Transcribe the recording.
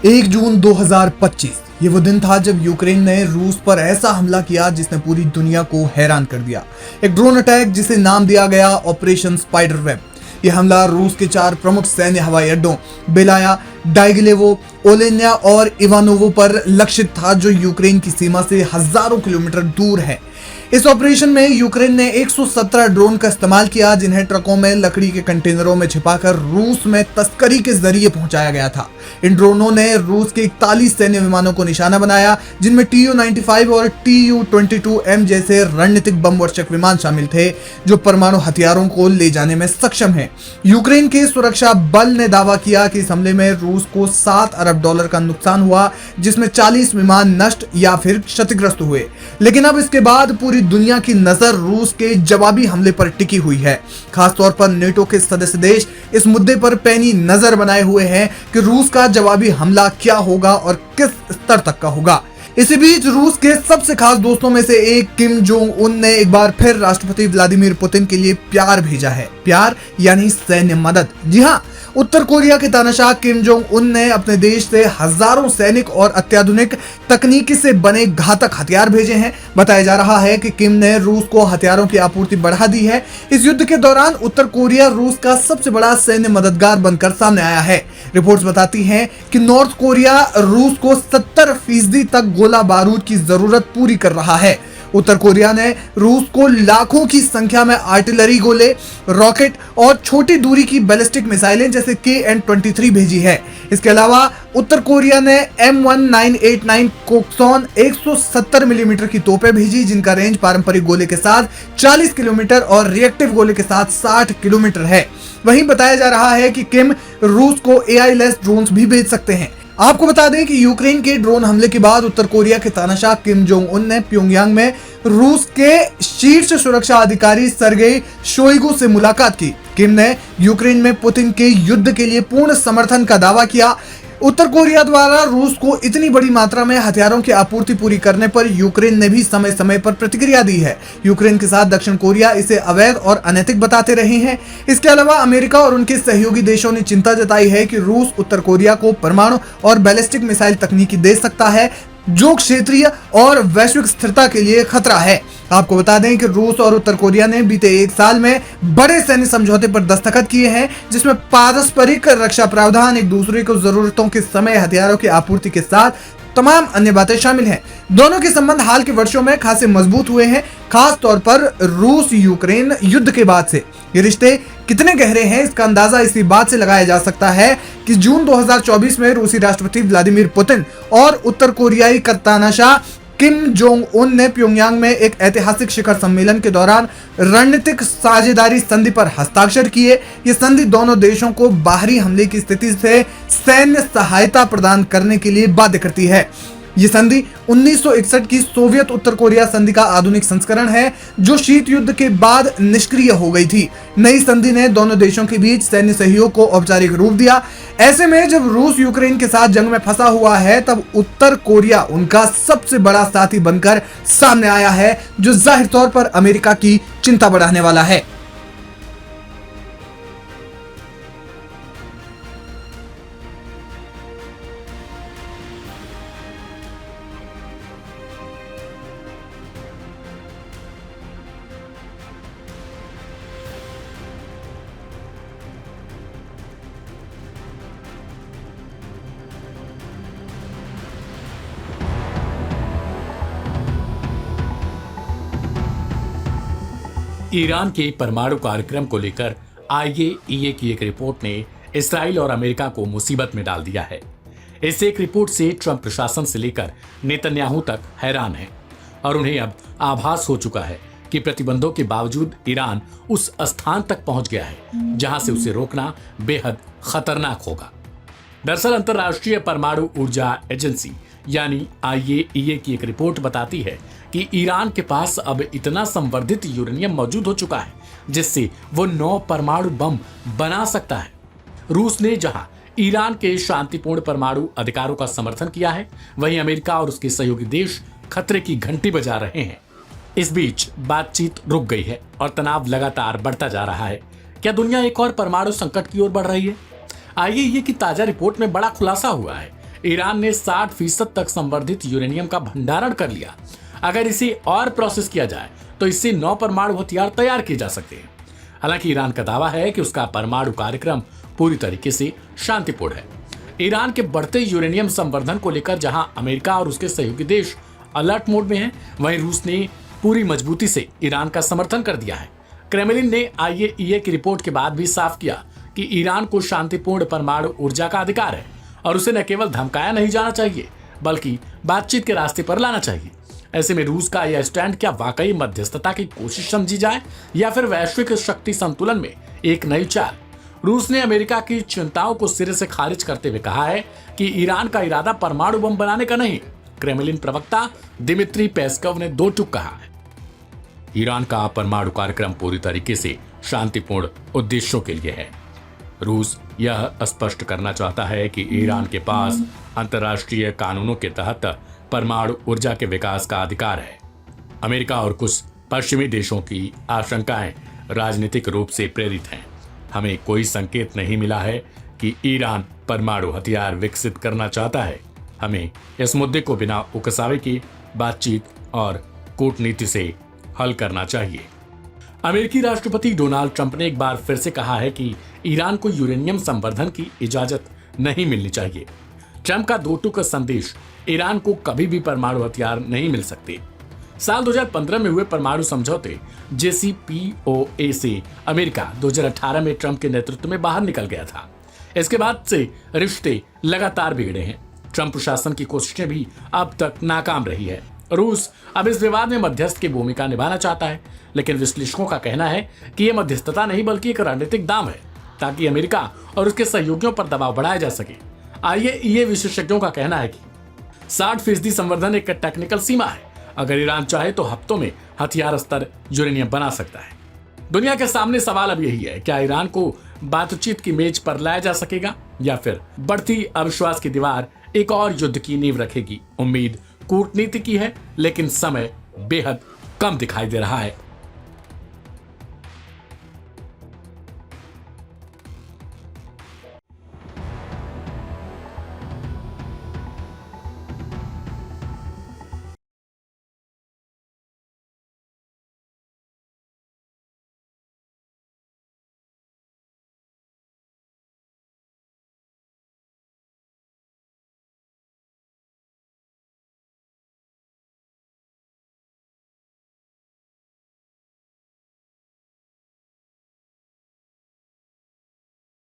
1 जून 2025 ये वो दिन था जब यूक्रेन ने रूस पर ऐसा हमला किया जिसने पूरी दुनिया को हैरान कर दिया। एक ड्रोन अटैक जिसे नाम दिया गया ऑपरेशन स्पाइडर वेब। यह हमला रूस के 4 प्रमुख सैन्य हवाई अड्डों बेलाया, डाइगलेवो, ओलेन्या और इवानोवो पर लक्षित था, जो यूक्रेन की सीमा से हजारों किलोमीटर दूर है। इस ऑपरेशन में यूक्रेन ने 117 ड्रोन का इस्तेमाल किया, जिन्हें ट्रकों में लकड़ी के कंटेनरों में छिपाकर रूस में तस्करी के जरिए पहुंचाया गया था। इन ड्रोनों ने रूस के 41 सैन्य विमानों को निशाना बनाया, जिनमें Tu-95 और Tu-22M जैसे रणनीतिक बम वर्षक विमान शामिल थे, जो परमाणु हथियारों को ले जाने में सक्षम हैं। यूक्रेन के सुरक्षा बल ने दावा किया कि इस हमले में रूस को $7 अरब का नुकसान हुआ, जिसमें 40 विमान नष्ट या फिर क्षतिग्रस्त हुए। लेकिन अब इसके बाद पूरी दुनिया की नजर रूस के जवाबी हमले पर टिकी हुई है। खासतौर पर नेटो के सदस्य देश इस मुद्दे पर पैनी नजर बनाए हुए हैं कि रूस का जवाबी हमला क्या होगा और किस स्तर तक का होगा। इसी बीच रूस के सबसे खास दोस्तों में से एक किम जोंग उन ने एक बार फिर राष्ट्रपति व्लादिमीर पुतिन के लिए प्यार भेजा है। प्यार यानी सैन्य मदद। जी हाँ, उत्तर कोरिया के तानाशाह किम जोंग उन ने अपने देश से हजारों सैनिक और अत्याधुनिक तकनीकी से बने घातक हथियार भेजे हैं। बताया जा रहा है कि किम ने रूस को हथियारों की आपूर्ति बढ़ा दी है। इस युद्ध के दौरान उत्तर कोरिया रूस का सबसे बड़ा सैन्य मददगार बनकर सामने आया है। रिपोर्ट्स बताती हैं कि नॉर्थ कोरिया रूस को 70% तक गोला बारूद की जरूरत पूरी कर रहा है। उत्तर कोरिया ने रूस को लाखों की संख्या में आर्टिलरी गोले, रॉकेट और छोटी दूरी की बैलिस्टिक मिसाइलें जैसे KN-23 भेजी है। इसके अलावा उत्तर कोरिया ने M1989 कोक्सॉन 170 मिलीमीटर की तोपें भेजी, जिनका रेंज पारंपरिक गोले के साथ 40 किलोमीटर और रिएक्टिव गोले के साथ 60 किलोमीटर है। वहीं बताया जा रहा है कि किम रूस को AI लेस ड्रोन्स भी भेज सकते हैं। आपको बता दें कि यूक्रेन के ड्रोन हमले के बाद उत्तर कोरिया के तानाशाह किम जोंग उन ने प्योंगयांग में रूस के शीर्ष सुरक्षा अधिकारी सर्गेई शोइगु से मुलाकात की। किम ने यूक्रेन में पुतिन के युद्ध के लिए पूर्ण समर्थन का दावा किया। उत्तर कोरिया द्वारा रूस को इतनी बड़ी मात्रा में हथियारों की आपूर्ति पूरी करने पर यूक्रेन ने भी समय समय पर प्रतिक्रिया दी है। यूक्रेन के साथ दक्षिण कोरिया इसे अवैध और अनैतिक बताते रहे हैं। इसके अलावा अमेरिका और उनके सहयोगी देशों ने चिंता जताई है कि रूस उत्तर कोरिया को परमाणु और बैलिस्टिक मिसाइल तकनीकी दे सकता है, जो क्षेत्रीय और वैश्विक स्थिरता के लिए खतरा है। आपको बता दें कि रूस और उत्तर कोरिया ने बीते 1 साल में बड़े सैन्य समझौते पर दस्तखत किए हैं, जिसमें पारस्परिक रक्षा प्रावधान, एक दूसरे को जरूरतों के समय हथियारों की आपूर्ति के साथ तमाम अन्य बातें शामिल हैं। दोनों के संबंध हाल के वर्षों में खासे मजबूत हुए हैं, खास तौर पर रूस यूक्रेन युद्ध के बाद से। ये रिश्ते कितने गहरे हैं, इसका अंदाजा इसी बात से लगाया जा सकता है कि जून 2024 में रूसी राष्ट्रपति व्लादिमीर पुतिन और उत्तर कोरियाई तानाशाह किम जोंग उन ने प्योंगयांग में एक ऐतिहासिक शिखर सम्मेलन के दौरान रणनीतिक साझेदारी संधि पर हस्ताक्षर किए। ये संधि दोनों देशों को बाहरी हमले की स्थिति से सैन्य सहायता प्रदान करने के लिए बाध्य करती है। ये संधि 1961 की सोवियत उत्तर कोरिया संधि का आधुनिक संस्करण है, जो शीत युद्ध के बाद निष्क्रिय हो गई थी। नई संधि ने दोनों देशों के बीच सैन्य सहयोग को औपचारिक रूप दिया। ऐसे में जब रूस यूक्रेन के साथ जंग में फंसा हुआ है, तब उत्तर कोरिया उनका सबसे बड़ा साथी बनकर सामने आया है, जो जाहिर तौर पर अमेरिका की चिंता बढ़ाने वाला है। ईरान के परमाणु कार्यक्रम को लेकर IAEA की एक रिपोर्ट ने इसराइल और अमेरिका को मुसीबत में डाल दिया है। इस एक रिपोर्ट से ट्रंप प्रशासन से लेकर नेतन्याहू तक हैरान है और उन्हें अब आभास हो चुका है कि प्रतिबंधों के बावजूद ईरान उस स्थान तक पहुंच गया है जहां से उसे रोकना बेहद खतरनाक होगा। दरअसल अंतर्राष्ट्रीय परमाणु ऊर्जा एजेंसी यानी IAEA की एक रिपोर्ट बताती है कि ईरान के पास अब इतना संवर्धित यूरेनियम मौजूद हो चुका है जिससे वो 9 परमाणु बम बना सकता है। रूस ने जहां ईरान के शांतिपूर्ण परमाणु अधिकारों का समर्थन किया है, वहीं अमेरिका और उसके सहयोगी देश खतरे की घंटी बजा रहे हैं। इस बीच बातचीत रुक गई है और तनाव लगातार बढ़ता जा रहा है। क्या दुनिया एक और परमाणु संकट की ओर बढ़ रही है? IAEA की ताजा रिपोर्ट में बड़ा खुलासा हुआ है। ईरान ने 60% तक संवर्धित यूरेनियम का भंडारण कर लिया। अगर इसे और प्रोसेस किया जाए तो इससे 9 परमाणु हथियार तैयार किए जा सकते हैं। हालांकि ईरान का दावा है कि उसका परमाणु कार्यक्रम पूरी तरीके से शांतिपूर्ण है। ईरान के बढ़ते यूरेनियम संवर्धन को लेकर जहां अमेरिका और उसके सहयोगी देश अलर्ट मोड में हैं, वहीं रूस ने पूरी मजबूती से ईरान का समर्थन कर दिया है। क्रेमलिन ने IAEA की रिपोर्ट के बाद भी साफ किया कि ईरान को शांतिपूर्ण परमाणु ऊर्जा का अधिकार है और उसे न केवल धमकाया नहीं जाना चाहिए बल्कि बातचीत के रास्ते पर लाना चाहिए। ऐसे में रूस का यह स्टैंड क्या वाकई मध्यस्थता की कोशिश समझी जाए या फिर वैश्विक शक्ति संतुलन में एक नई चाल? रूस ने अमेरिका की चिंताओं को सिरे से खारिज करते हुए कहा है कि ईरान का इरादा परमाणु बम बनाने का नहीं। क्रेमलिन प्रवक्ता दिमित्री पेस्कोव ने दो टूक कहा है, ईरान का परमाणु कार्यक्रम पूरी तरीके से शांतिपूर्ण उद्देश्यों के लिए है। रूस यह स्पष्ट करना चाहता है कि ईरान के पास अंतर्राष्ट्रीय कानूनों के तहत परमाणु ऊर्जा के विकास का अधिकार है। अमेरिका और कुछ पश्चिमी देशों की आशंकाएं राजनीतिक रूप से प्रेरित हैं। हमें कोई संकेत नहीं मिला है कि ईरान परमाणु हथियार विकसित करना चाहता है। हमें इस मुद्दे को बिना उकसावे की बातचीत और कूटनीति से हल करना चाहिए। अमेरिकी राष्ट्रपति डोनाल्ड ट्रंप ने एक बार फिर से कहा है कि ईरान को यूरेनियम संवर्धन की इजाजत नहीं मिलनी चाहिए। ट्रंप का दो टूक संदेश, ईरान को कभी भी परमाणु हथियार नहीं मिल सकते। साल 2015 में हुए परमाणु समझौते JCPOA से अमेरिका 2018 में ट्रंप के नेतृत्व में बाहर निकल गया था। इसके बाद से रिश्ते लगातार बिगड़े हैं। ट्रंप प्रशासन की कोशिशें भी अब तक नाकाम रही है। रूस अब इस विवाद में मध्यस्थ की भूमिका निभाना चाहता है, लेकिन विश्लेषकों का कहना है कि यह मध्यस्थता नहीं बल्कि एक रणनीतिक दांव है ताकि अमेरिका और उसके सहयोगियों पर दबाव बढ़ाया जा सके। IAEA विशेषज्ञों का कहना है कि 60% संवर्धन एक टेक्निकल सीमा है। अगर ईरान चाहे तो हफ्तों में हथियार स्तर यूरेनियम बना सकता है। दुनिया के सामने सवाल अब यही है, क्या ईरान को बातचीत की मेज पर लाया जा सकेगा या फिर बढ़ती अविश्वास की दीवार एक और युद्ध की नींव रखेगी? उम्मीद कूटनीति की है, लेकिन समय बेहद कम दिखाई दे रहा है।